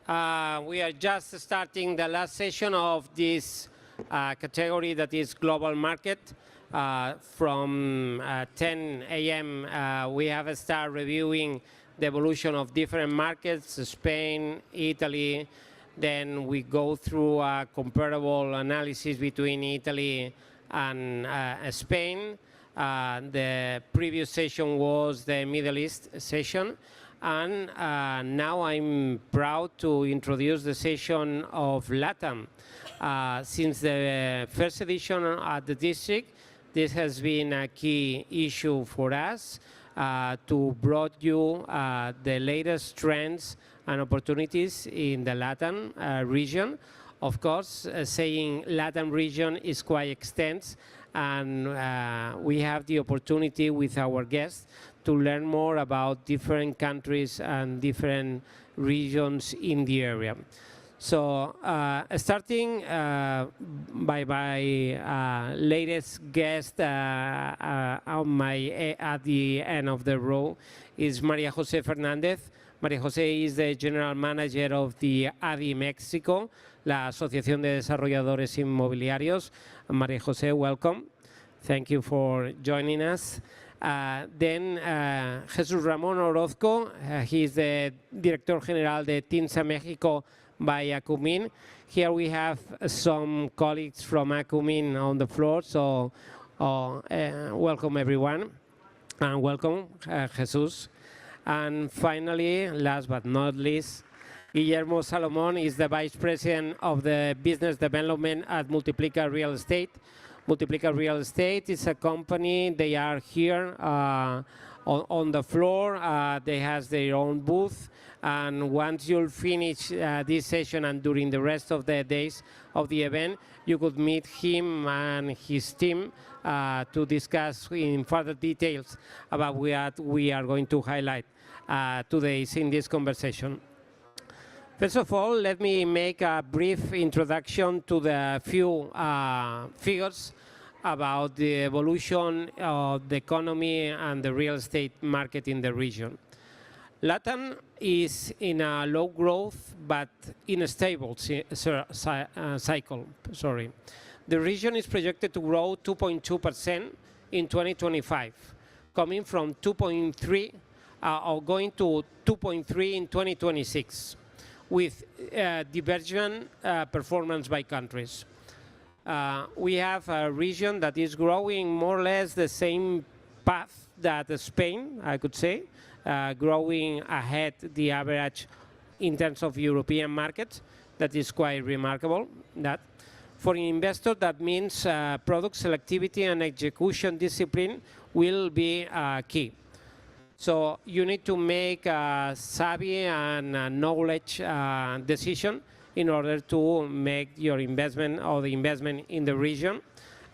We are just starting the last session of this category that is global market. From 10 a.m. We have started reviewing the evolution of different markets, Spain, Italy. Then we go through a comparable analysis between Italy and Spain. The previous session was the Middle East session. And now I'm proud to introduce the session of LATAM. Since the first edition at the district, this has been a key issue for us to bring you the latest trends and opportunities in the LATAM region. Of course, saying LATAM region is quite extensive, and we have the opportunity with our guests to learn more about different countries and different regions in the area. So starting by my latest guest at the end of the row is María José Fernández. María José is the general manager of the ADI México, la Asociación de Desarrolladores Inmobiliarios. María José, welcome. Thank you for joining us. Then Jesús Ramón Orozco, he is the Director General de TINSA México by Acumin. Here we have some colleagues from Acumin on the floor, so welcome everyone, and welcome Jesús. And finally, last but not least, Guillermo Salomón is the Vice President of the Business Development at Multiplica Real Estate. Multiplica Real Estate is a company. They are here on the floor. They have their own booth. And once you'll finish this session and during the rest of the days of the event, you could meet him and his team to discuss in further details about what we are going to highlight today in this conversation. First of all, let me make a brief introduction to the few figures about the evolution of the economy and the real estate market in the region. LATAM is in a low growth but in a stable cycle. The region is projected to grow 2.2% in 2025, coming from 2.3 or going to 2.3 in 2026. With divergent performance by countries. We have a region that is growing more or less the same path that Spain, I could say, growing ahead the average in terms of European markets. That is quite remarkable. That for an investor, that means product selectivity and execution discipline will be key. So you need to make a savvy and knowledge decision in order to make your investment or the investment in the region.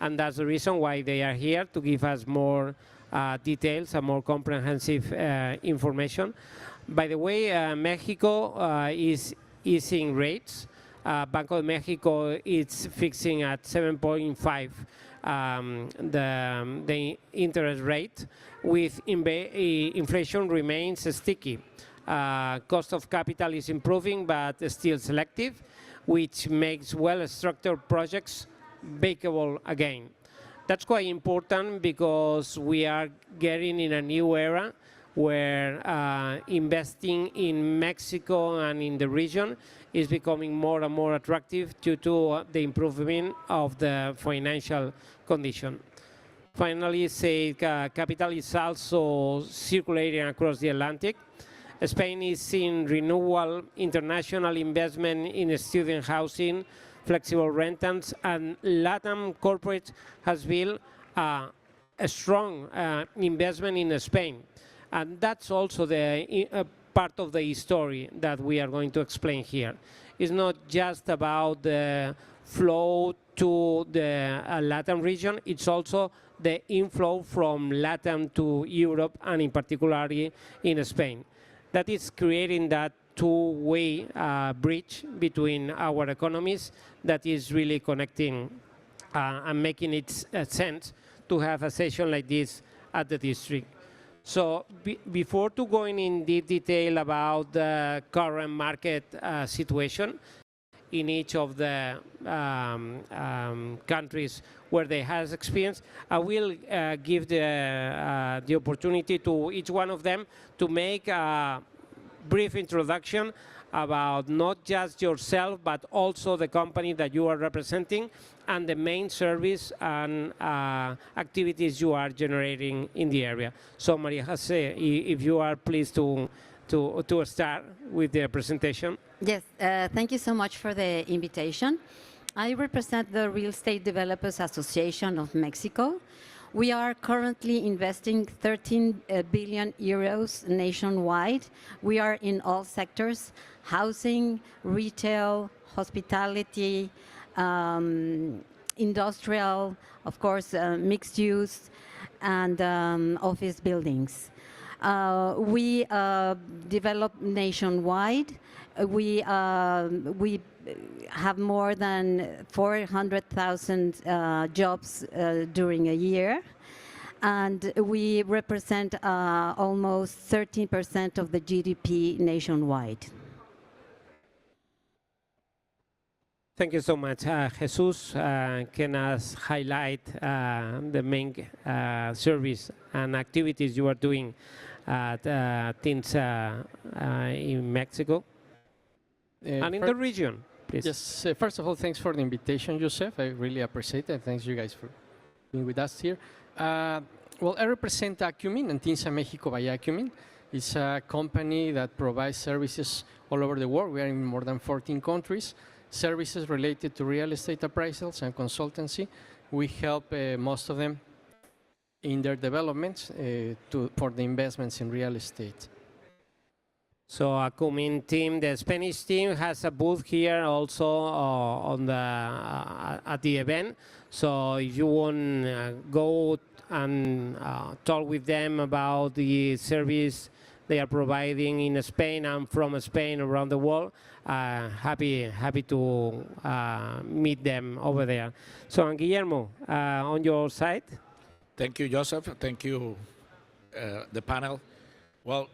And that's the reason why they are here, to give us more details and more comprehensive information. By the way, Mexico is easing rates. Banco de Mexico is fixing at 7.5 the interest rate, with inflation remains sticky. Cost of capital is improving, but still selective, which makes well-structured projects bankable again. That's quite important because we are getting in a new era where investing in Mexico and in the region is becoming more and more attractive due to the improvement of the financial condition. Finally, capital is also circulating across the Atlantic. Spain is seeing renewal international investment in student housing, flexible rentals, and LATAM corporate has built a strong investment in Spain. And that's also the part of the story that we are going to explain here. It's not just about the flow to the LATAM region, it's also the inflow from LATAM to Europe, and in particular in Spain. That is creating that two-way bridge between our economies that is really connecting and making it sense to have a session like this at the district. So before to going in deep detail about the current market situation in each of the countries where they has experience, I will give the opportunity to each one of them to make a brief introduction about not just yourself, but also the company that you are representing and the main service and activities you are generating in the area. So Maria Jose, if you are pleased to start with the presentation. Yes, thank you so much for the invitation. I represent the Real Estate Developers Association of Mexico. We are currently investing 13 billion euros nationwide. We are in all sectors: housing, retail, hospitality, industrial, of course, mixed use, and office buildings. We develop nationwide. We have more than 400,000 jobs during a year, and we represent almost 13% of the GDP nationwide. Thank you so much. Jesus, can us highlight the main service and activities you are doing at things in Mexico and in the region, please? Yes, first of all, thanks for the invitation, Joseph. I really appreciate it. Thanks you guys for being with us here. Well, I represent Acumin and Tinsa Mexico by Acumin. It's a company that provides services all over the world. We are in more than 14 countries. Services related to real estate appraisals and consultancy. We help most of them in their developments for the investments in real estate. So Acumin team, the Spanish team, has a booth here also on the at the event. So if you want go and talk with them about the service they are providing in Spain and from Spain around the world, happy to meet them over there. So Guillermo, on your side. Thank you, Joseph. Thank you, the panel. Well,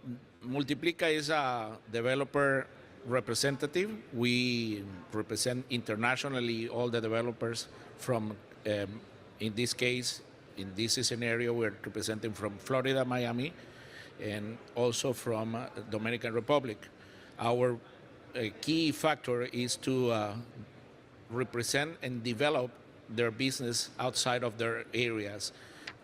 Multiplica is a developer representative. We represent internationally all the developers from, in this case, in this scenario, we're representing from Florida, Miami, and also from Dominican Republic. Our key factor is to represent and develop their business outside of their areas.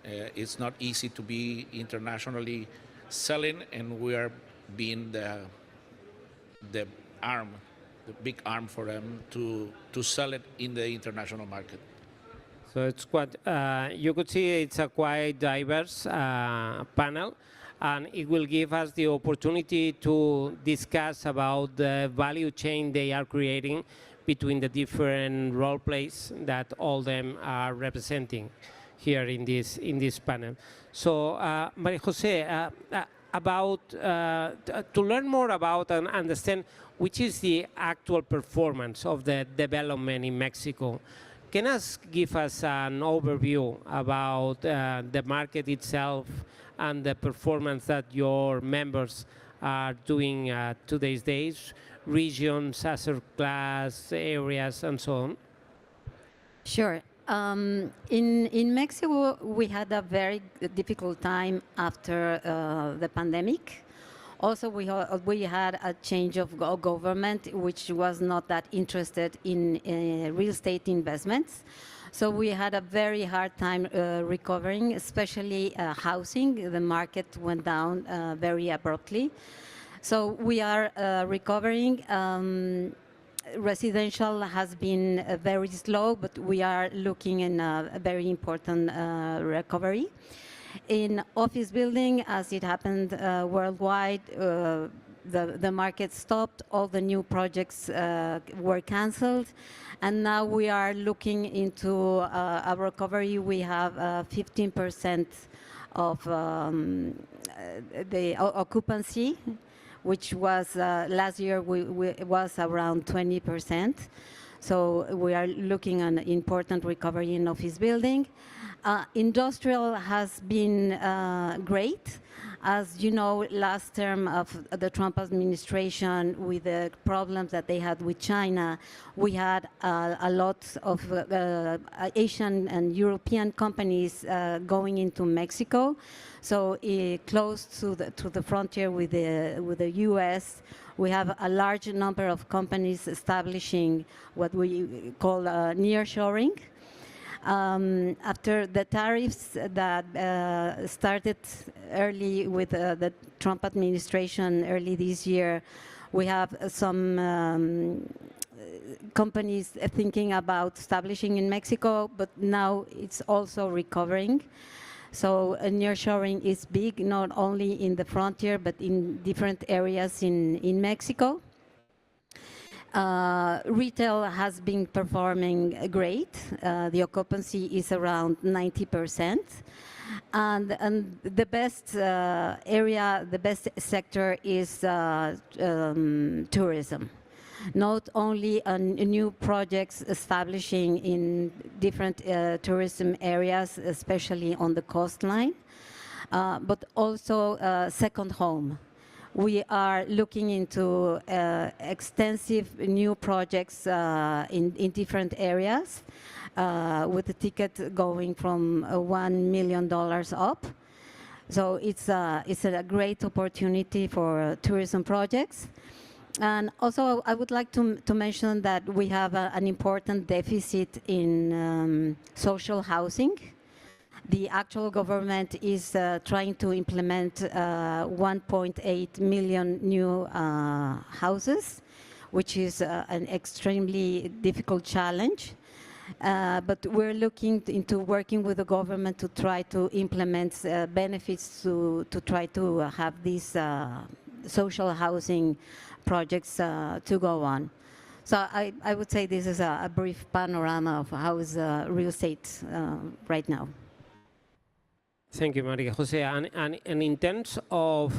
It's not easy to be internationally selling, and we are being the arm, the big arm for them to sell it in the international market. So it's quite, you could see it's a quite diverse panel, and it will give us the opportunity to discuss about the value chain they are creating between the different role plays that all them are representing here in this panel. So Maria Jose, about to learn more about and understand which is the actual performance of the development in Mexico, can you give us an overview about the market itself and the performance that your members are doing today's days, regions, asset class, areas, and so on? Sure. In Mexico, we had a very difficult time after the pandemic. Also, we had a change of government, which was not that interested in real estate investments. So we had a very hard time recovering, especially housing. The market went down very abruptly. So we are recovering. Residential has been very slow, but we are looking in a very important recovery. In office building, as it happened worldwide, the market stopped, all the new projects were canceled, and now we are looking into a recovery. We have 15% of the occupancy, which was last year was around 20%. So we are looking at an important recovery in office building. Industrial has been great. As you know, last term of the Trump administration, with the problems that they had with China, we had a lot of Asian and European companies going into Mexico. So close to the frontier with the U.S., we have a large number of companies establishing what we call nearshoring. After the tariffs that started early with the Trump administration early this year, we have some companies thinking about establishing in Mexico, but now it's also recovering. So nearshoring is big, not only in the frontier, but in different areas in Mexico. Retail has been performing great. The occupancy is around 90%. And the best area, the best sector is tourism. Not only new projects establishing in different tourism areas, especially on the coastline, but also second home. We are looking into extensive new projects in different areas, with the ticket going from $1 million up. So it's a great opportunity for tourism projects. And also, I would like to mention that we have an important deficit in social housing. The actual government is trying to implement 1.8 million new houses, which is an extremely difficult challenge. But we're looking into working with the government to try to implement benefits to try to have these social housing projects to go on. So I would say this is a brief panorama of how is real estate right now. Thank you, Maria Jose. And in terms of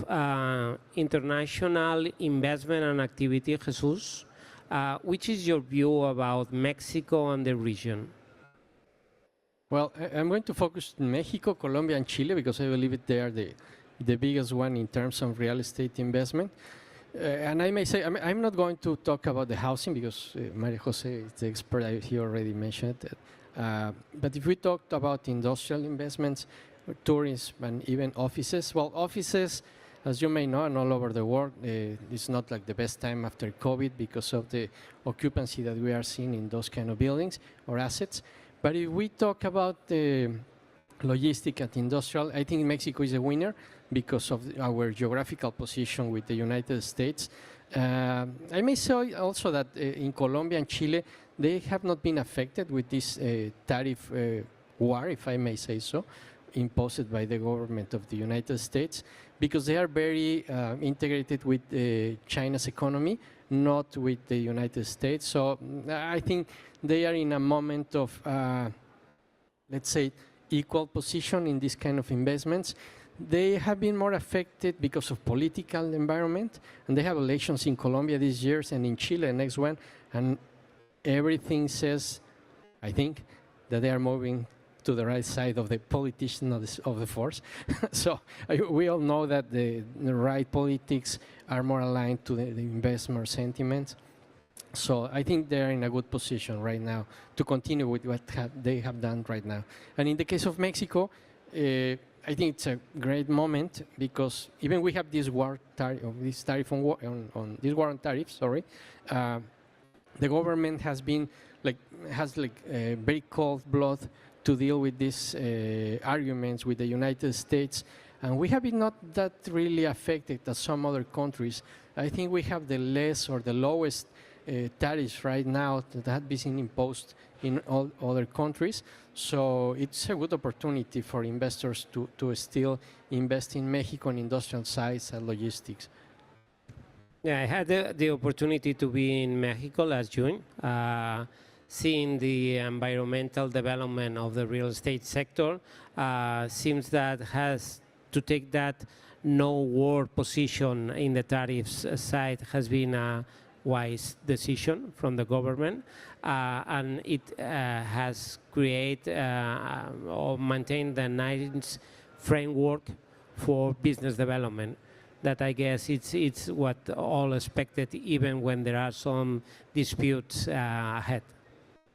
international investment and activity, Jesus, which is your view about Mexico and the region? Well, I'm going to focus on Mexico, Colombia, and Chile because I believe they are the biggest one in terms of real estate investment. And I may say, I'm not going to talk about the housing because Maria Jose is the expert, he already mentioned it. But if we talked about industrial investments, tourism, and even offices, well, offices, as you may know, and all over the world, it's not like the best time after COVID because of the occupancy that we are seeing in those kind of buildings or assets. But if we talk about the logistic and industrial, I think Mexico is a winner because of our geographical position with the United States. I may say also that in Colombia and Chile, they have not been affected with this tariff war, if I may say so, imposed by the government of the United States, because they are very integrated with China's economy, not with the United States. So I think they are in a moment of, let's say, equal position in this kind of investments. They have been more affected because of political environment, and they have elections in Colombia this year and in Chile next one, and everything says, I think, that they are moving to the right side of the politician of the force. So we all know that the right politics are more aligned to the investment sentiment. So I think they're in a good position right now to continue with what they have done right now. And in the case of Mexico, I think it's a great moment because even we have this war tariff on this war on tariffs. Sorry, the government has been has very cold blood to deal with these arguments with the United States, and we have been not that really affected as some other countries. I think we have the lowest tariffs right now that have been imposed in all other countries. So it's a good opportunity for investors to still invest in Mexico on industrial sites and logistics. Yeah, I had the opportunity to be in Mexico last June, seeing the environmental development of the real estate sector. Seems that has to take that no war position in the tariffs side has been a wise decision from the government, and it has created or maintained the nice framework for business development. That I guess it's what all expected, even when there are some disputes ahead.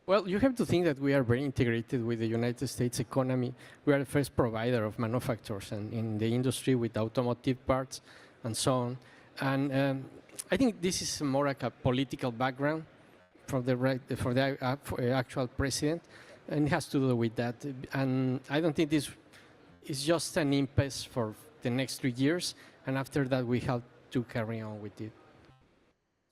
Well, you have to think that we are very integrated with the United States economy. We are the first provider of manufacturers and in the industry with automotive parts and so on. And I think this is more like a political background for the actual president, and it has to do with that. And I don't think this is just an impasse for the next 3 years, and after that we have to carry on with it.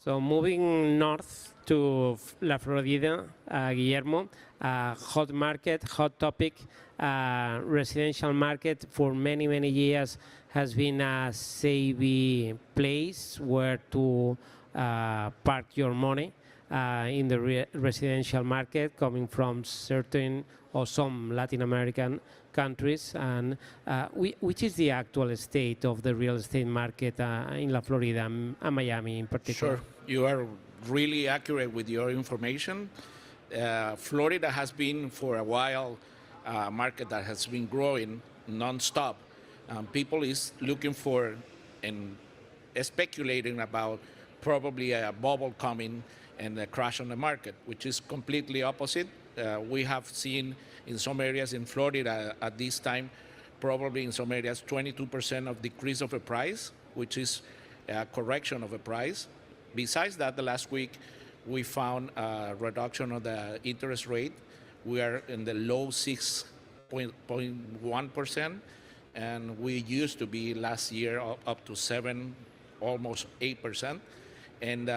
So moving north to La Florida, Guillermo, hot market, hot topic, residential market for many, many years has been a savvy place where to park your money in the residential market, coming from certain or some Latin American countries. And which is the actual state of the real estate market in La Florida and Miami in particular? Sure, you are really accurate with your information. Florida has been for a while a market that has been growing non-stop. People is looking for and speculating about probably a bubble coming and a crash on the market, which is completely opposite. We have seen in some areas in Florida at this time, probably in some areas, 22% of decrease of a price, which is a correction of a price. Besides that, the last week, we found a reduction of the interest rate. We are in the low 6.1%, and we used to be last year up to 7, almost 8%. And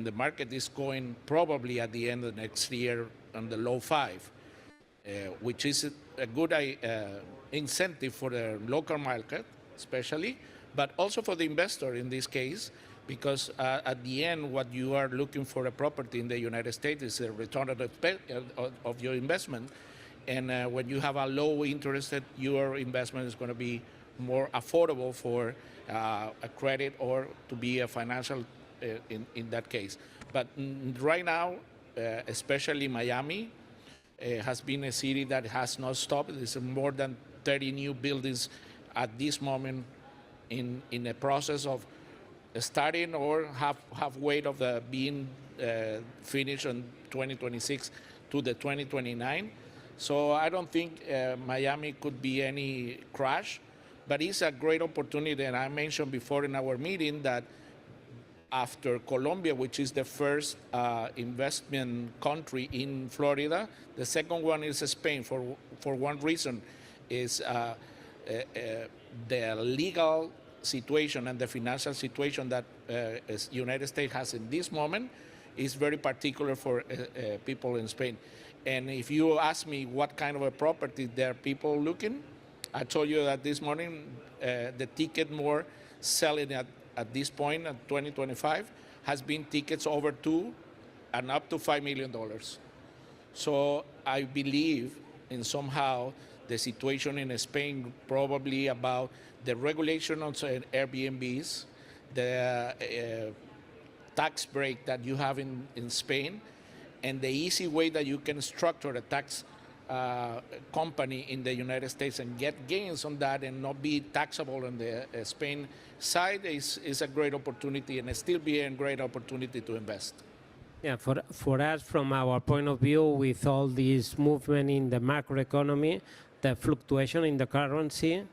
the market is going probably at the end of next year on the low 5, which is a good incentive for the local market, especially, but also for the investor in this case, because at the end, what you are looking for a property in the United States is a return of your investment. And when you have a low interest, your investment is going to be more affordable for a credit or to be a financial in that case. But right now, especially Miami, has been a city that has not stopped. There's more than 30 new buildings at this moment in a process of starting or halfway of being finished in 2026 to the 2029. So I don't think Miami could be any crash, but it's a great opportunity. And I mentioned before in our meeting that after Colombia, which is the first investment country in Florida, the second one is Spain for one reason, is the legal situation and the financial situation that United States has in this moment is very particular for people in Spain. And if you ask me what kind of a property there are people looking, I told you that this morning the ticket more selling at this point in 2025 has been tickets over $2 and up to $5 million. So I believe in somehow the situation in Spain probably about the regulation on Airbnbs, the tax break that you have in Spain, and the easy way that you can structure a tax company in the United States and get gains on that and not be taxable on the Spain side is a great opportunity, and still be a great opportunity to invest. Yeah, for us, from our point of view, with all this movement in the macroeconomy, the fluctuation in the currency,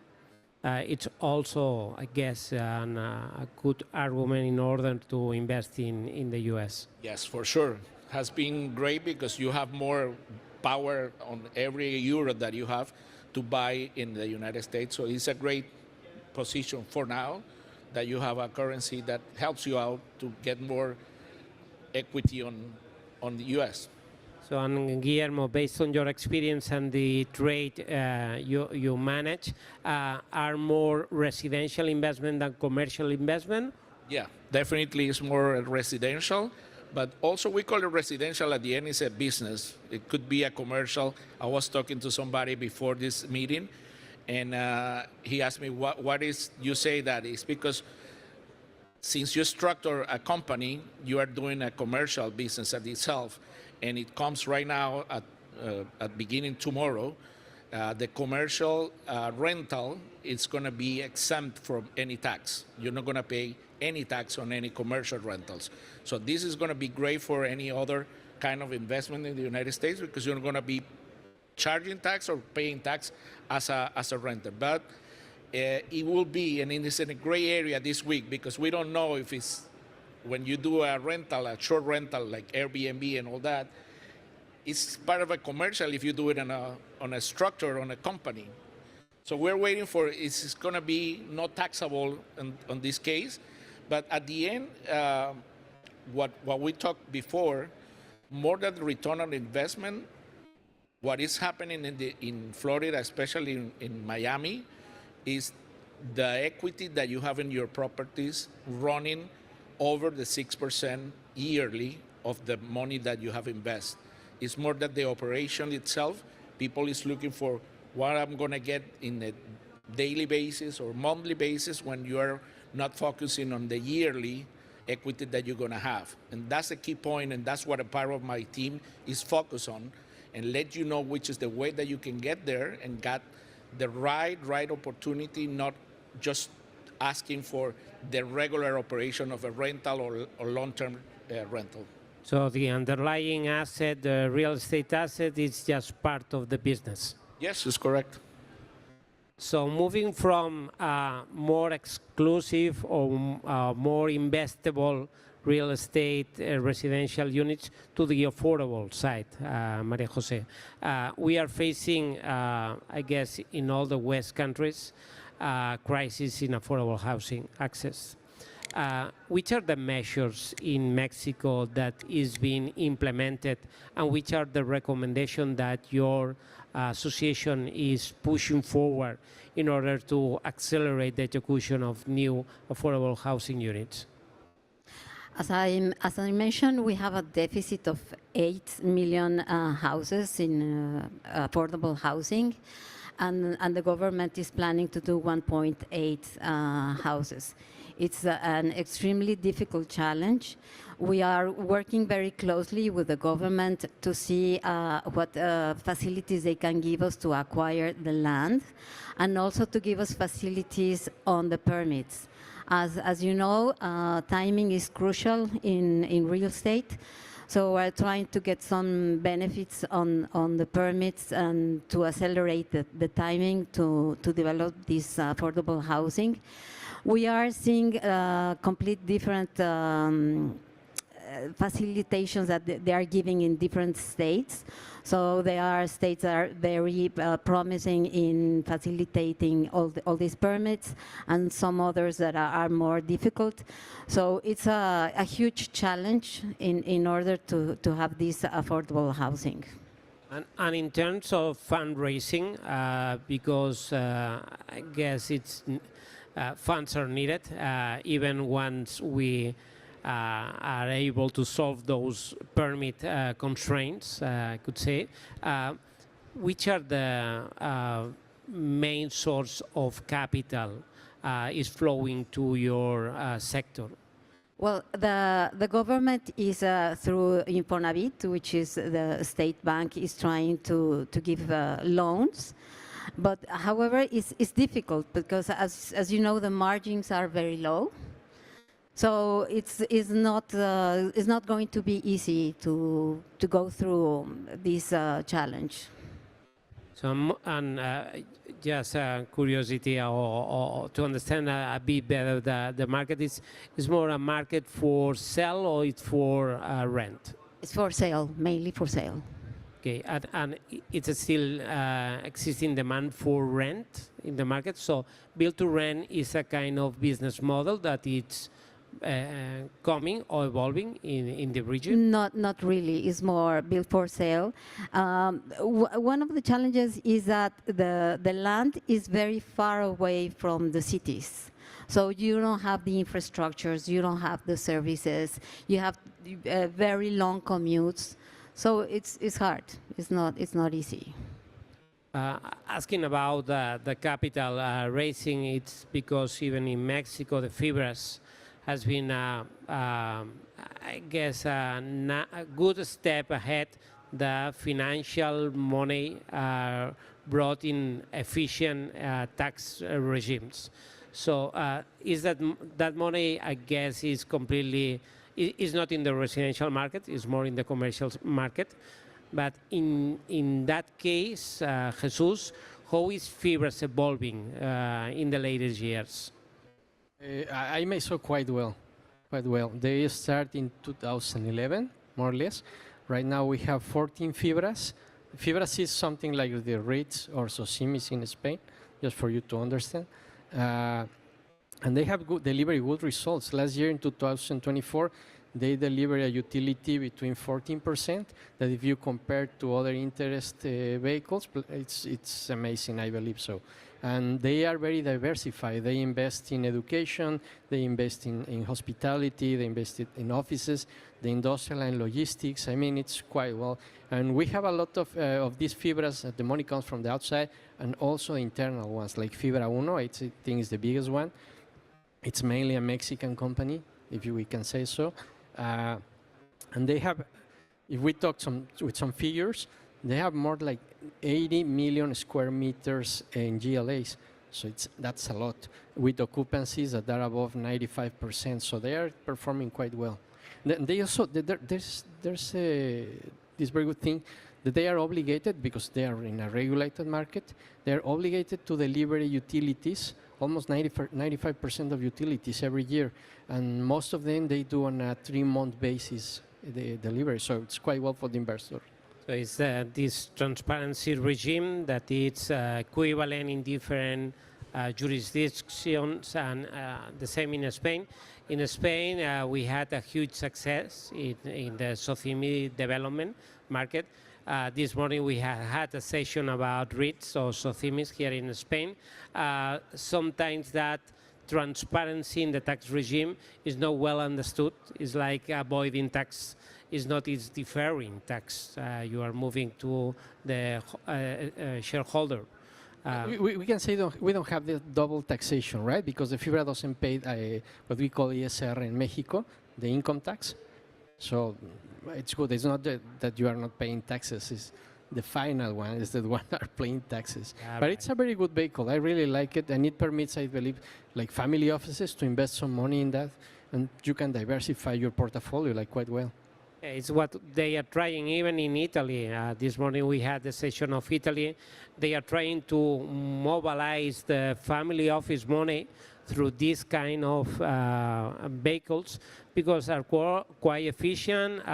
it's also, I guess, a good argument in order to invest in the U.S. Yes, for sure. Has been great because you have more power on every euro that you have to buy in the United States. So it's a great position for now that you have a currency that helps you out to get more equity on the U.S. So, and Guillermo, based on your experience and the trade you manage, are more residential investment than commercial investment? Yeah, definitely it's more residential, but also we call it residential. At the end, it's a business. It could be a commercial. I was talking to somebody before this meeting, and he asked me, what is, you say that is because since you structure a company, you are doing a commercial business at itself, and it comes right now at beginning tomorrow, The commercial rental is going to be exempt from any tax. You're not going to pay any tax on any commercial rentals. So this is going to be great for any other kind of investment in the United States because you're not going to be charging tax or paying tax as a renter. But it will be, and it's in a gray area this week because we don't know if it's, when you do a rental, a short rental like Airbnb and all that, it's part of a commercial if you do it on a structure, on a company. So we're waiting for, it's going to be not taxable on this case. But at the end, what we talked before, more than the return on investment, what is happening in Florida, especially in Miami, is the equity that you have in your properties running over the 6% yearly of the money that you have invested. It's more that the operation itself, people is looking for what I'm going to get in a daily basis or monthly basis when you are not focusing on the yearly equity that you're going to have. And that's a key point, and that's what a part of my team is focused on, and let you know which is the way that you can get there and get the right opportunity, not just asking for the regular operation of a rental or long-term rental. So the underlying asset, the real estate asset, is just part of the business. Yes, that's correct. So moving from more exclusive or more investable real estate residential units to the affordable side, Maria Jose. We are facing, I guess, in all the West countries, crisis in affordable housing access. Which are the measures in Mexico that is being implemented, and which are the recommendations that your association is pushing forward in order to accelerate the execution of new affordable housing units? As I mentioned, we have a deficit of 8 million houses in affordable housing, and the government is planning to do 1.8 houses. It's an extremely difficult challenge. We are working very closely with the government to see what facilities they can give us to acquire the land, and also to give us facilities on the permits. As you know, timing is crucial in real estate. So we're trying to get some benefits on the permits and to accelerate the timing to develop this affordable housing. We are seeing complete different facilitations that they are giving in different states. So there are states that are very promising in facilitating all these permits, and some others that are more difficult. So it's a huge challenge in order to have this affordable housing. And in terms of fundraising, because I guess it's funds are needed, even once we are able to solve those permit constraints, I could say. Which are the main source of capital is flowing to your sector? Well, the government is through Infonavit, which is the state bank, is trying to give loans. But however, it's difficult because, as you know, the margins are very low. So it's not going to be easy to go through this challenge. So, and just curiosity or to understand a bit better, the market is more a market for sell or it's for rent? It's for sale, mainly for sale. Okay, and it's still existing demand for rent in the market. So build to rent is a kind of business model that it's coming or evolving in the region? Not really. It's more built for sale. One of the challenges is that the land is very far away from the cities. So you don't have the infrastructures, you don't have the services, you have very long commutes. So it's hard. It's not easy. Asking about the capital raising, it's because even in Mexico, the FIBRAS has been, I guess, a good step ahead. The financial money brought in efficient tax regimes. So is that money, I guess, is completely, is not in the residential market, it's more in the commercial market. But in that case, Jesus, how is FIBRAS evolving in the latest years? I may say quite well, quite well. They start in 2011, more or less. Right now we have 14 FIBRAS. FIBRAS is something like the REITs or SOCIMIs in Spain, just for you to understand. And they have delivered good results. Last year in 2024, they delivered a utility between 14%. That if you compare to other interest vehicles, it's amazing, I believe so. And they are very diversified. They invest in education, they invest in hospitality, they invest in offices, the industrial and logistics. I mean, it's quite well. And we have a lot of these FIBRAs, the money comes from the outside, and also internal ones, like Fibra Uno, I think is the biggest one. It's mainly a Mexican company, if we can say so. And they have, if we talk with some figures, they have more like 80 million square meters in GLAs. So that's a lot, with occupancies that are above 95%. So they are performing quite well. They also, there's this very good thing that they are obligated, because they are in a regulated market, they are obligated to deliver utilities, almost 95% of utilities every year. And most of them they do on a 3-month basis, the delivery. So it's quite well for the investor. So it's this transparency regime that it's equivalent in different jurisdictions, and the same in Spain. In Spain, we had a huge success in the SOCIMI development market. This morning we had a session about REITs or SOCIMIs here in Spain. Sometimes that transparency in the tax regime is not well understood. It's like avoiding tax. It's deferring tax. You are moving to the shareholder. We can say we don't have the double taxation, right? Because the FIBRA doesn't pay what we call ISR in Mexico, the income tax. So it's good. It's not that you are not paying taxes. It's the final one is the one that are paying taxes. Yeah, but right. It's a very good vehicle. I really like it, and it permits, I believe, like family offices to invest some money in that, and you can diversify your portfolio like quite well. It's what they are trying even in Italy. This morning we had the session of Italy. They are trying to mobilize the family office money through this kind of vehicles, because they're quite efficient,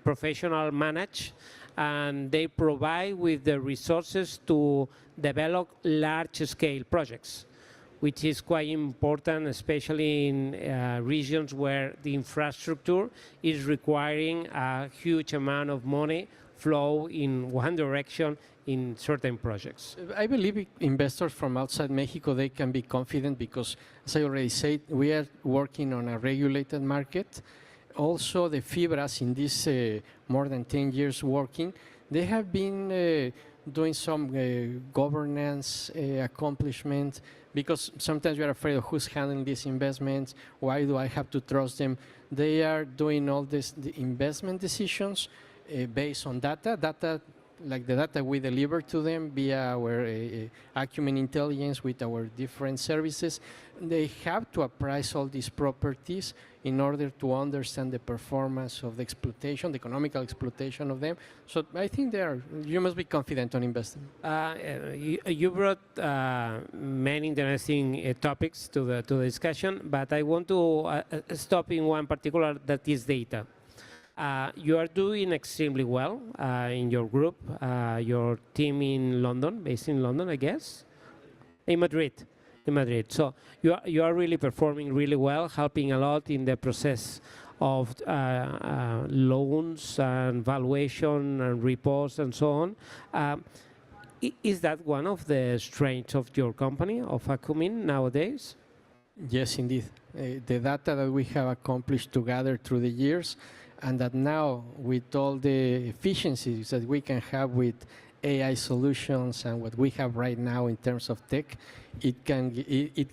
professional managed, and they provide with the resources to develop large-scale projects, which is quite important, especially in regions where the infrastructure is requiring a huge amount of money flow in one direction in certain projects. I believe investors from outside Mexico, they can be confident because, as I already said, we are working on a regulated market. Also, the FIBRAs in this more than 10 years working, they have been doing some governance accomplishment, because sometimes we are afraid of who's handling these investments, why do I have to trust them? They are doing all the investment decisions based on data, like the data we deliver to them via our Acumin intelligence with our different services. They have to appraise all these properties in order to understand the performance of the exploitation, the economical exploitation of them. So I think you must be confident on investing. You brought many interesting topics to the discussion, but I want to stop in one particular, that is data. You are doing extremely well in your group, your team in London, based in London, I guess, in Madrid. So you are really performing really well, helping a lot in the process of loans and valuation and reports and so on. Is that one of the strengths of your company, of Acumin, nowadays? Yes, indeed. The data that we have accomplished together through the years, and that now with all the efficiencies that we can have with AI solutions and what we have right now in terms of tech, it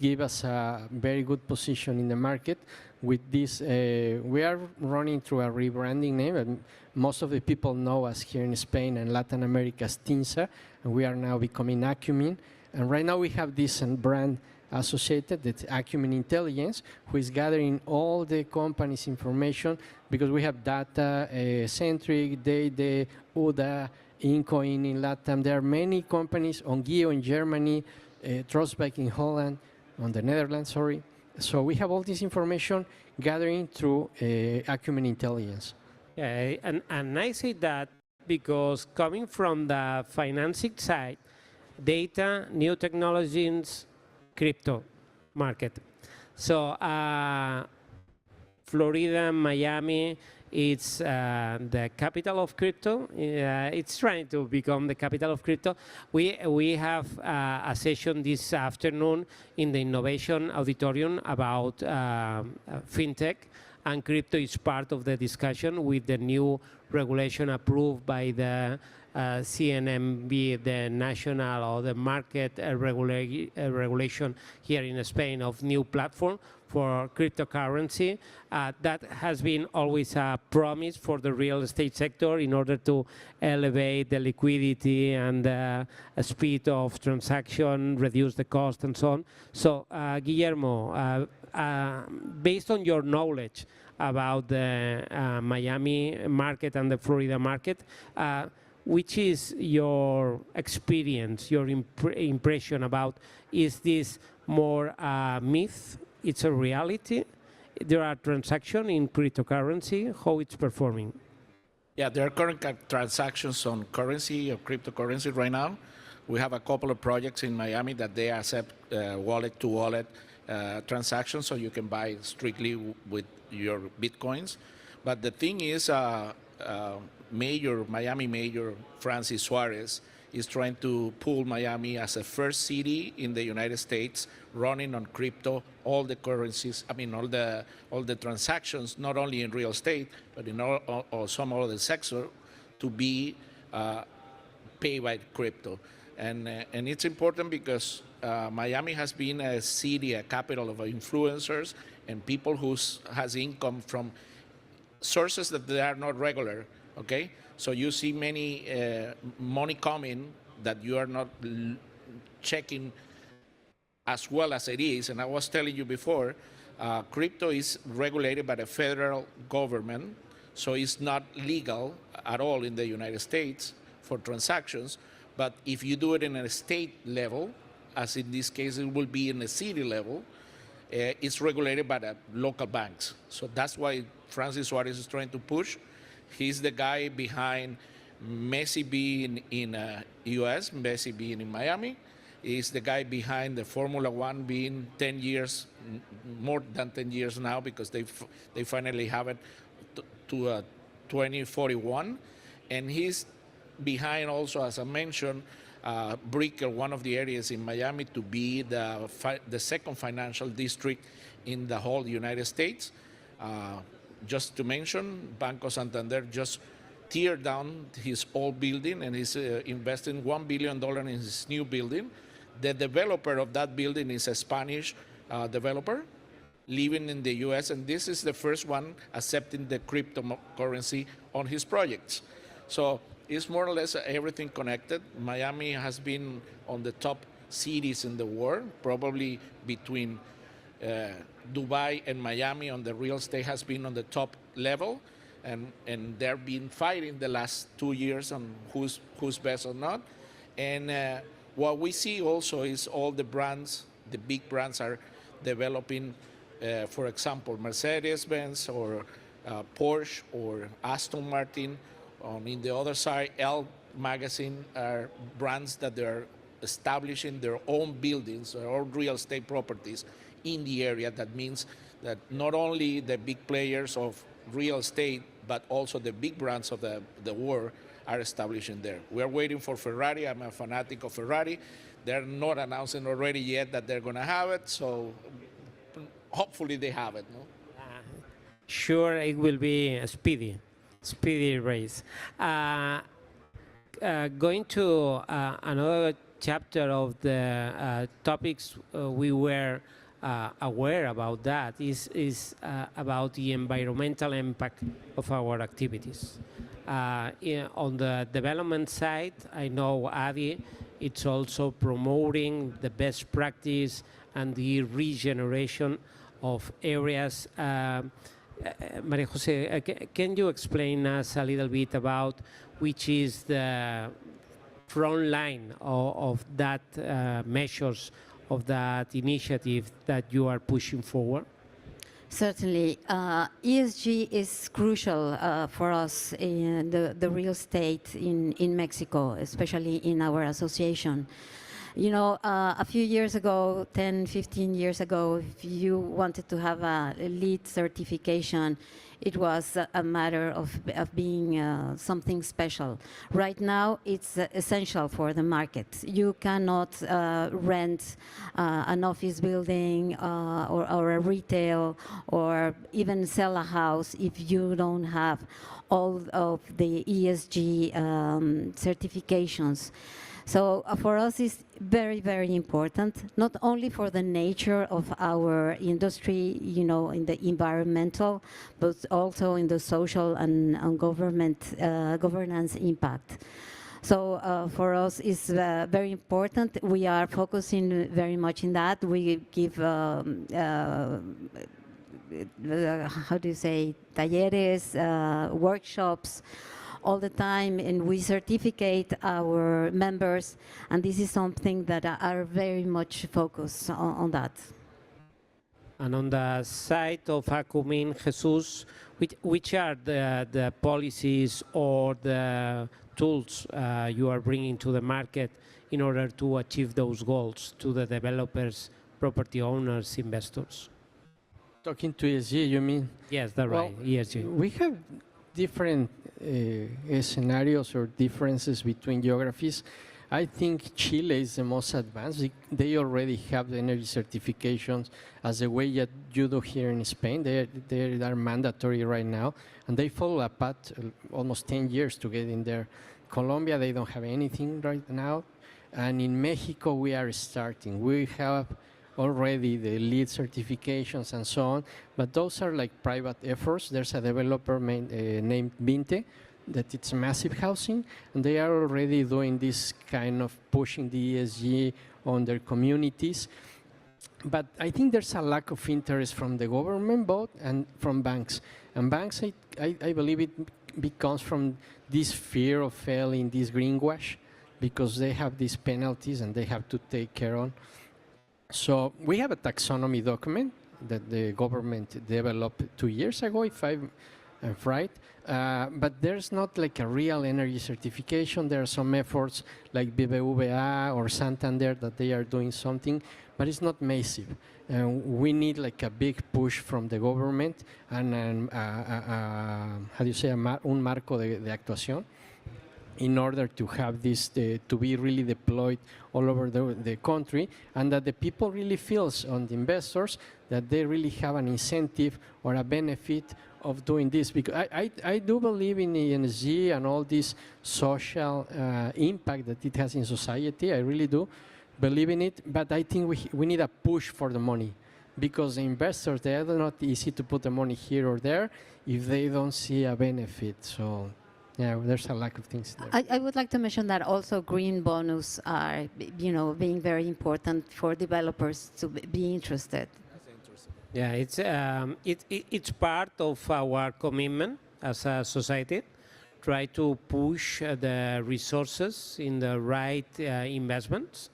gives us a very good position in the market with this, we are running through a rebranding name, and most of the people know us here in Spain and Latin America as TINSA, and we are now becoming Acumin. And right now we have this brand associated, that's Acumin Intelligence, who is gathering all the company's information, because we have data, Centric, Desde, UDA, Incoin in LATAM. There are many companies on Geo in Germany, Trustbank in Holland, on the Netherlands, sorry. So we have all this information gathering through Acumin Intelligence. Yeah, and I say that because coming from the financing side, data, new technologies, crypto market. So Florida, Miami, it's the capital of crypto. It's trying to become the capital of crypto. We have a session this afternoon in the Innovation Auditorium about fintech, and crypto is part of the discussion with the new regulation approved by the CNMB, the national or the market regulation here in Spain of new platform for cryptocurrency. That has been always a promise for the real estate sector in order to elevate the liquidity and speed of transaction, reduce the cost and so on. So Guillermo, based on your knowledge about the Miami market and the Florida market, which is your experience, your impression about, is this more a myth? It's a reality? There are transactions in cryptocurrency, how it's performing? Yeah, there are current transactions on currency or cryptocurrency right now. We have a couple of projects in Miami that they accept wallet-to-wallet transactions, so you can buy strictly with your Bitcoins. But the thing is, Miami Mayor Francis Suarez is trying to pull Miami as a first city in the United States running on crypto, all the currencies, I mean, all the transactions, not only in real estate, but in all some other sector, to be paid by crypto. And it's important because Miami has been a city, a capital of influencers and people who has income from sources that they are not regular, okay? So you see many money coming that you are not checking as well as it is. And I was telling you before, crypto is regulated by the federal government, so it's not legal at all in the United States for transactions. But if you do it in a state level, as in this case it will be in a city level, it's regulated by the local banks. So that's why Francis Suarez is trying to push. He's the guy behind Messi being in US, Messi being in Miami. He's the guy behind the Formula One being 10 years, more than 10 years now, because they finally have it to 2041. And he's behind also, as I mentioned, Brickell, one of the areas in Miami, to be the second financial district in the whole United States. Just to mention, Banco Santander just teared down his old building and is investing $1 billion in his new building. The developer of that building is a Spanish developer living in the US, and this is the first one accepting the cryptocurrency on his projects. So it's more or less everything connected. Miami has been on the top cities in the world, probably between Dubai and Miami on the real estate has been on the top level, and they've been fighting the last 2 years on who's best or not. And what we see also is all the brands, the big brands are developing, for example, Mercedes-Benz or Porsche or Aston Martin. In the other side, Elle Magazine are brands that they're establishing their own buildings, their own real estate properties in the area. That means that not only the big players of real estate, but also the big brands of the world are establishing there. We are waiting for Ferrari. I'm a fanatic of Ferrari. They're not announcing already yet that they're going to have it, so hopefully they have it. No? Sure, it will be a speedy race. Going to another chapter of the topics we were aware about that is about the environmental impact of our activities. On the development side, I know ADI, it's also promoting the best practice and the regeneration of areas. Maria Jose, can you explain us a little bit about which is the front line of that measures, of that initiative that you are pushing forward? Certainly. ESG is crucial for us in the real estate in Mexico, especially in our association. You know, a few years ago, 10, 15 years ago, if you wanted to have a LEED certification, it was a matter of being something special. Right now, it's essential for the market. You cannot rent an office building or a retail or even sell a house if you don't have all of the ESG certifications. So for us, it's very, very important, not only for the nature of our industry, you know, in the environmental, but also in the social and governance impact. So for us, it's very important. We are focusing very much in that. We give, how do you say, talleres, workshops, all the time, and we certificate our members, and this is something that are very much focused on that. And on the side of Acumin, Jesus, which are the policies or the tools you are bringing to the market in order to achieve those goals to the developers, property owners, investors? Talking to ESG, you mean? Yes, that's right, ESG. We have different scenarios or differences between geographies. I think Chile is the most advanced. They already have the energy certifications as the way that you do here in Spain. They are mandatory right now, and they follow a path almost 10 years to get in there. Colombia, they don't have anything right now. And in Mexico, we are starting. We have already the LEED certifications and so on, but those are like private efforts. There's a developer named Vinte that it's massive housing, and they are already doing this kind of pushing the ESG on their communities. But I think there's a lack of interest from the government both and from banks. And banks, I believe it becomes from this fear of failing, this greenwash, because they have these penalties and they have to take care of. So we have a taxonomy document that the government developed 2 years ago, if I'm right. But there's not like a real energy certification. There are some efforts like BBVA or Santander that they are doing something, but it's not massive. We need like a big push from the government and how do you say, un marco de actuación, in order to have this to be really deployed all over the country, and that the people really feels on the investors that they really have an incentive or a benefit of doing this. Because I do believe in ESG and all this social impact that it has in society. I really do believe in it, but I think we need a push for the money, because the investors, they are not easy to put the money here or there if they don't see a benefit. So yeah, there's a lack of things there. I would like to mention that also green bonus are, you know, being very important for developers to be interested. Yeah, it's part of our commitment as a society. Try to push the resources in the right investments.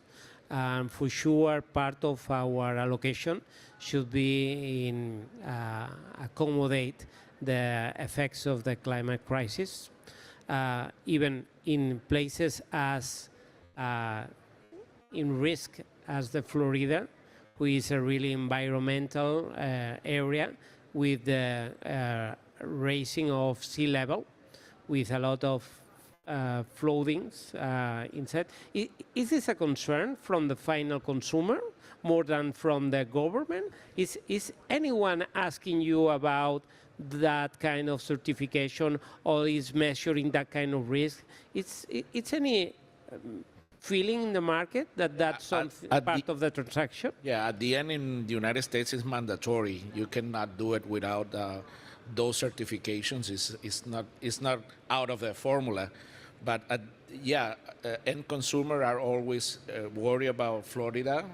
For sure, part of our allocation should be in accommodate the effects of the climate crisis. Even in places as in risk as the Florida, which is a really environmental area with the raising of sea level, with a lot of floodings inside. Is this a concern from the final consumer more than from the government? Is anyone asking you about that kind of certification, or is measuring that kind of risk? It's any feeling in the market that that's part of the transaction? Yeah, at the end in the United States, it's mandatory. You cannot do it without those certifications. It's not out of the formula. But end consumer are always worried about Florida,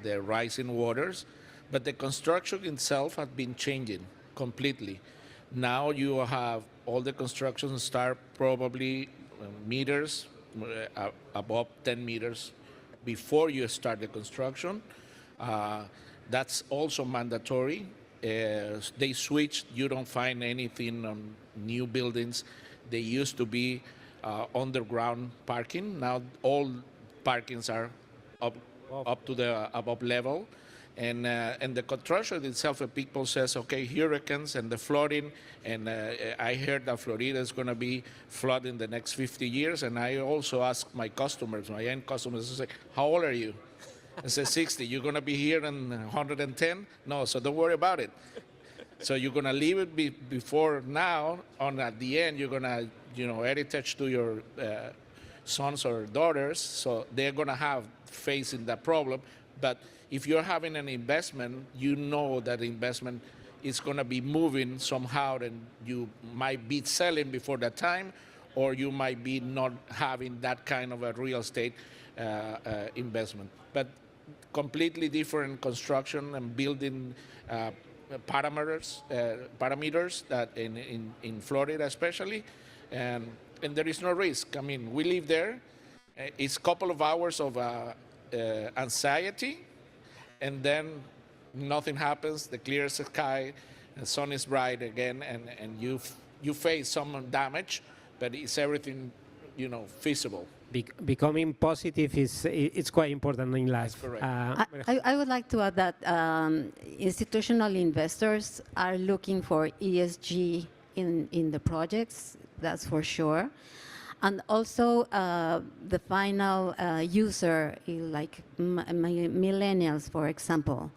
the rising waters. But the construction itself has been changing completely. Now you have all the construction start probably meters, above 10 meters before you start the construction. That's also mandatory. They switched. You don't find anything on new buildings. They used to be underground parking. Now all parkings are up to the above level. And the construction itself, people says, okay, hurricanes and the flooding, and I heard that Florida is going to be flooding the next 50 years. And I also ask my customers, my end customers, I say, how old are you? I say 60. You're going to be here in 110? No, so don't worry about it. So you're going to leave it before now, on at the end, you're going to, heritage to your sons or daughters, so they're going to have facing that problem. But if you're having an investment, you know that investment is going to be moving somehow, and you might be selling before that time, or you might be not having that kind of a real estate investment. But completely different construction and building parameters that in Florida especially, and there is no risk. I mean, we live there. It's a couple of hours of anxiety, and then nothing happens, the clear sky, the sun is bright again, and you face some damage, but it's everything, feasible. Becoming positive it's quite important in life. That's correct. I would like to add that institutional investors are looking for ESG in the projects, that's for sure. And also the final user, like millennials, for example,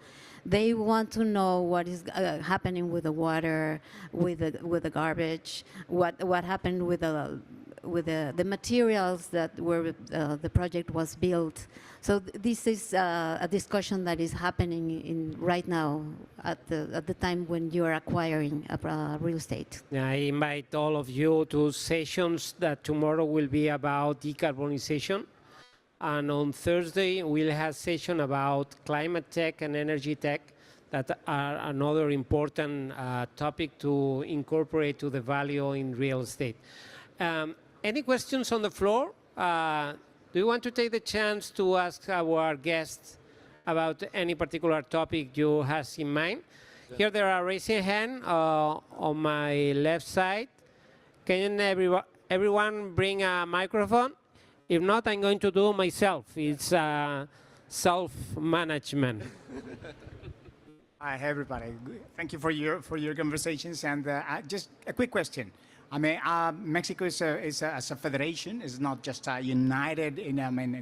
they want to know what is happening with the water, with the garbage, what happened with the materials that were the project was built. So this is a discussion that is happening right now at the time when you are acquiring real estate. I invite all of you to sessions that tomorrow will be about decarbonization. And on Thursday, we'll have a session about climate tech and energy tech that are another important topic to incorporate to the value in real estate. Any questions on the floor? Do you want to take the chance to ask our guests about any particular topic you have in mind? Here there are raising hand on my left side. Can everyone bring a microphone? If not, I'm going to do myself. It's self-management. Hi, everybody. Thank you for your conversations. And just a quick question. I mean, Mexico is a federation. It's not just united.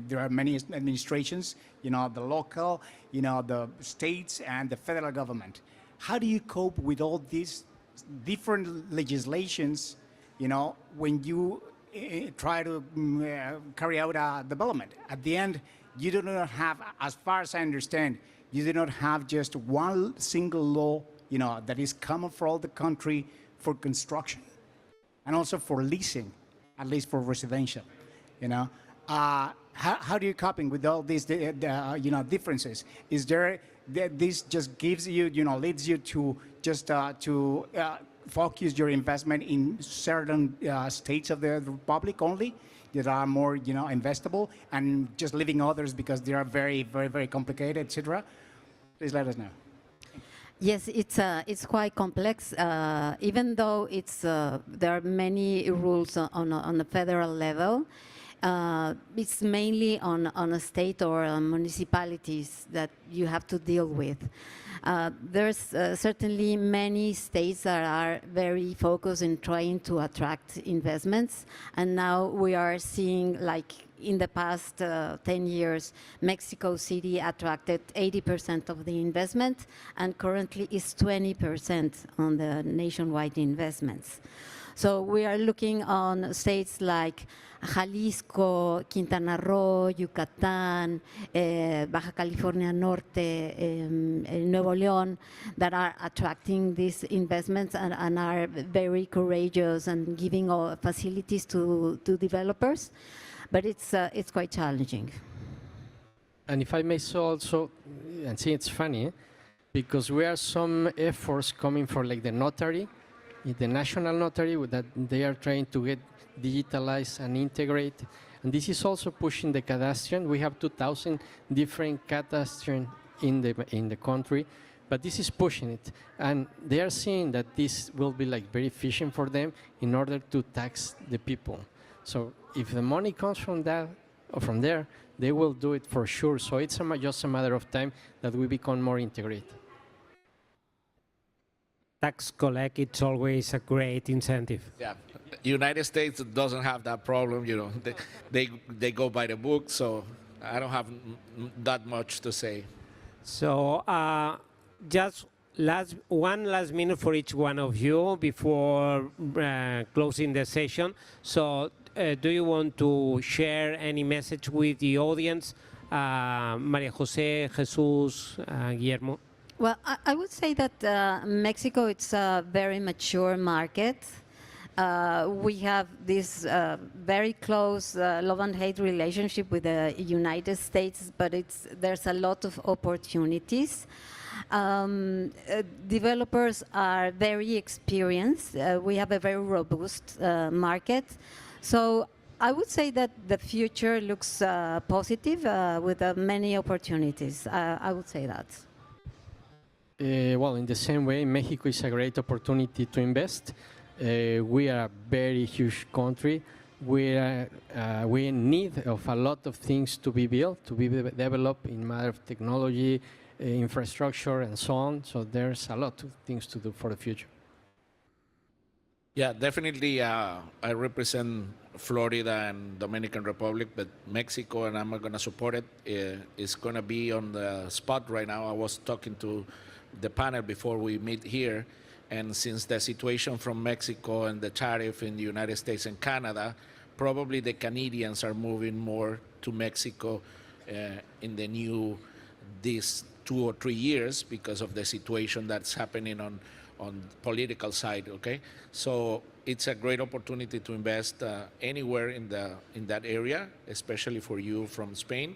There are many administrations. The local, the states, and the federal government. How do you cope with all these different legislations? When you try to carry out a development. At the end, you do not have, as far as I understand, you do not have just one single law, that is common for all the country for construction, and also for leasing, at least for residential. How do you coping with all these, differences? Is there this just gives you, leads you to just focus your investment in certain states of the republic only that are more, investable, and just leaving others because they are very, very, very complicated, etc.? Please let us know. Yes, it's quite complex. Even though there are many rules on the federal level, it's mainly on a state or municipalities that you have to deal with. There's certainly many states that are very focused in trying to attract investments, and now we are seeing, like in the past 10 years, Mexico City attracted 80% of the investment, and currently is 20% on the nationwide investments. So we are looking on states like Jalisco, Quintana Roo, Yucatán, Baja California Norte, Nuevo León, that are attracting these investments and are very courageous and giving all facilities to developers. But it's quite challenging. And if I may so also, and see, it's funny, because we are some efforts coming from like the notary, the national notary, that they are trying to get digitalized and integrate. And this is also pushing the cadastration. We have 2,000 different cadastration in the country, but this is pushing it. And they are seeing that this will be like very efficient for them in order to tax the people. So if the money comes from that or from there, they will do it for sure. So it's just a matter of time that we become more integrated. Tax collect, it's always a great incentive. Yeah, United States doesn't have that problem. You know, they go by the book, so I don't have that much to say. So just one last minute for each one of you before closing the session. So do you want to share any message with the audience? María José, Jesús, Guillermo. Well, I would say that Mexico, it's a very mature market. We have this very close love and hate relationship with the United States, but there's a lot of opportunities. Developers are very experienced. We have a very robust market. So I would say that the future looks positive with many opportunities. I would say that. Well, in the same way, Mexico is a great opportunity to invest. We are a very huge country. We in need of a lot of things to be built, to be developed in matter of technology, infrastructure, and so on. So there's a lot of things to do for the future. Yeah, definitely. I represent Florida and Dominican Republic, but Mexico, and I'm going to support it, is going to be on the spot right now. I was talking to the panel before we meet here, and since the situation from Mexico and the tariff in the United States and Canada, probably the Canadians are moving more to Mexico in the these 2 or 3 years because of the situation that's happening on political side. Okay, so it's a great opportunity to invest anywhere in that area, especially for you from Spain.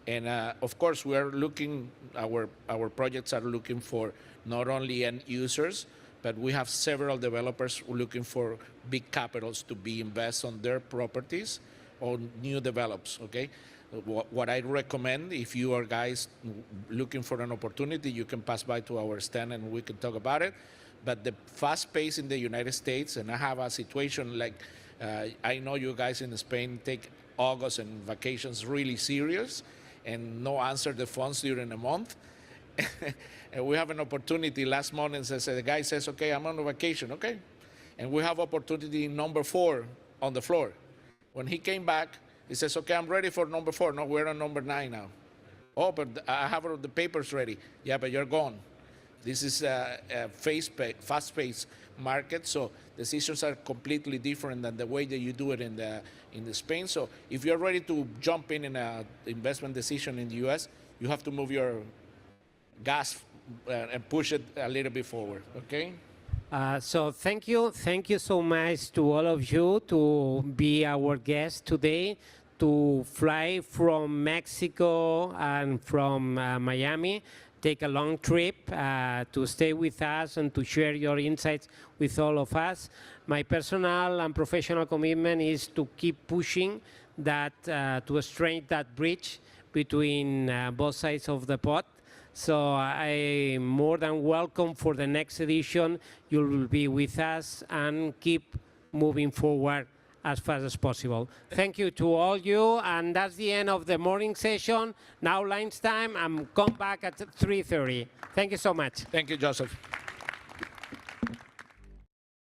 And of course, we are looking, our projects are looking for not only end users, but we have several developers looking for big capitals to be invest on their properties on new develops. Okay, what I recommend, if you are guys looking for an opportunity, you can pass by to our stand and we can talk about it. But the fast pace in the United States, and I have a situation like, I know you guys in Spain take August and vacations really serious and no answer the phones during a month. And we have an opportunity last month, and the guy says, okay, I'm on a vacation, okay. And we have opportunity number 4 on the floor. When he came back, he says, okay, I'm ready for number 4. No, we're on number 9 now. Oh, but I have the papers ready. Yeah, but you're gone. This is a fast-paced market, so decisions are completely different than the way that you do it in the Spain. So if you're ready to jump in an investment decision in the U.S., you have to move your gas and push it a little bit forward, okay? So thank you so much to all of you to be our guest today, to fly from Mexico and from Miami, take a long trip to stay with us and to share your insights with all of us. My personal and professional commitment is to keep pushing that, to strengthen that bridge between both sides of the pot. So I'm more than welcome for the next edition. You'll be with us and keep moving forward as fast as possible. Thank you to all you, and that's the end of the morning session. Now lunchtime, and come back at 3:30. Thank you so much. Thank you, Joseph.